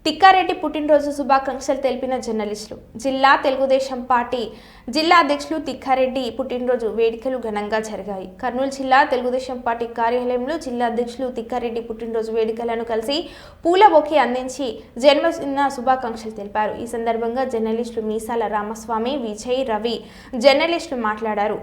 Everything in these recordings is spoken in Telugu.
తిక్కారెడ్డి పుట్టినరోజు శుభాకాంక్షలు తెలిపిన జర్నలిస్టులు. జిల్లా తెలుగుదేశం పార్టీ జిల్లా అధ్యక్షులు తిక్కారెడ్డి పుట్టినరోజు వేడుకలు ఘనంగా జరిగాయి. కర్నూలు జిల్లా తెలుగుదేశం పార్టీ కార్యాలయంలో జిల్లా అధ్యక్షులు తిక్కారెడ్డి పుట్టినరోజు వేడుకలను కలిసి పూల బొకే అందించి జన్మదిన శుభాకాంక్షలు తెలిపారు. ఈ సందర్భంగా జర్నలిస్టులు మీసాల రామస్వామి, విజయ్, రవి జర్నలిస్టులు మాట్లాడారు.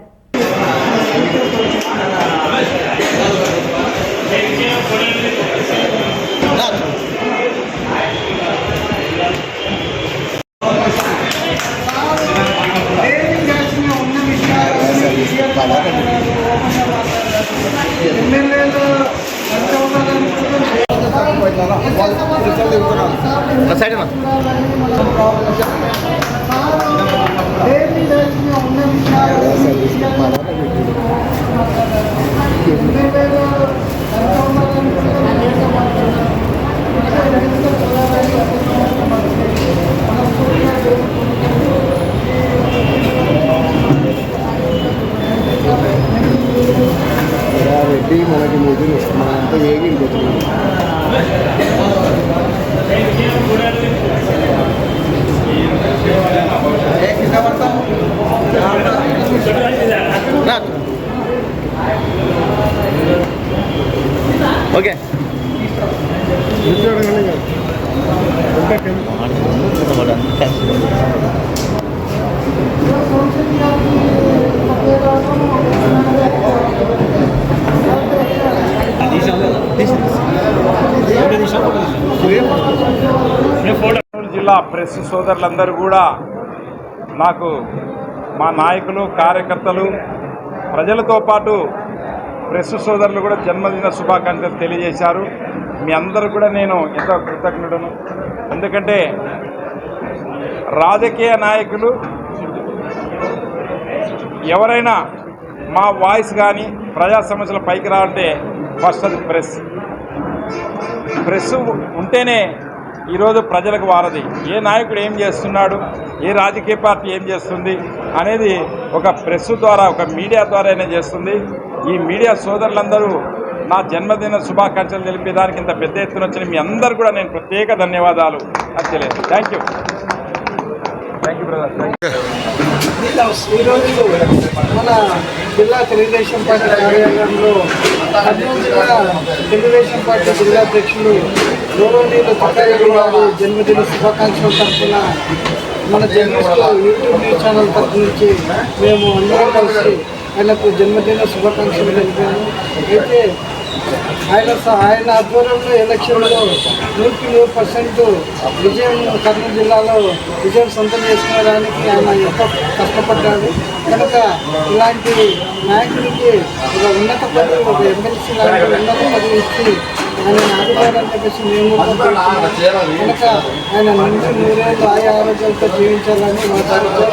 మనకి నిధులు మనంతా వేగిపోతున్నాం. ఓకే జిల్లా ప్రెస్ సోదరులందరూ కూడా నాకు మా నాయకులు, కార్యకర్తలు, ప్రజలతో పాటు ప్రెస్ సోదరులు కూడా జన్మదిన శుభాకాంక్షలు తెలియజేశారు. మీ అందరూ కూడా నేను ఎంతో కృతజ్ఞుడను. ఎందుకంటే రాజకీయ నాయకులు ఎవరైనా మా వాయిస్ కానీ ప్రజా సమస్యల పైకి రావంటే ఫస్ట్ అది ప్రెస్ ఉంటేనే ఈరోజు ప్రజలకు వారది. ఏ నాయకుడు ఏం చేస్తున్నాడు, ఏ రాజకీయ పార్టీ ఏం చేస్తుంది అనేది ఒక ప్రెస్ ద్వారా, ఒక మీడియా ద్వారానే చేస్తుంది. ఈ మీడియా సోదరులందరూ నా జన్మదిన శుభాకాంక్షలు తెలిపేదానికి ఇంత పెద్ద ఎత్తున వచ్చిన మీ అందరు కూడా నేను ప్రత్యేక ధన్యవాదాలు తెలియదు. Thank you brother. ఈరోజు మన జిల్లా తెలుగుదేశం పార్టీ కార్యాలయంలో కర్నూలు జిల్లా తెలుగుదేశం పార్టీ జిల్లా అధ్యక్షులు గౌరవనీయులు తిక్కారెడ్డి గారు జన్మదిన శుభాకాంక్షల తరఫున మన జర్నలిస్టులు యూట్యూబ్ న్యూస్ ఛానల్ తరఫు నుంచి మేము అందరం కలిసి ఆయనకు జన్మదిన శుభాకాంక్షలు తెలిపాము. అయితే ఆయన ఆధ్వర్యంలో ఎలక్షన్లో 100% విజయం కర్నూలు జిల్లాలో విజయం సొంతం చేసుకునేదానికి ఆయన ఎంతో కష్టపడ్డాడు. కనుక ఇలాంటి నాయకుడికి ఒక ఉన్నత పదవి, ఒక ఎమ్మెల్సీ లాంటి ఉన్నత పదవి ఇచ్చి ఆయన ఆదుకోవాలని చెప్పేసి మేము కనుక ఆయన నిండు 100 ఏళ్ళు ఆయా ఆరోగ్యాలతో జీవించాలని మా తరఫున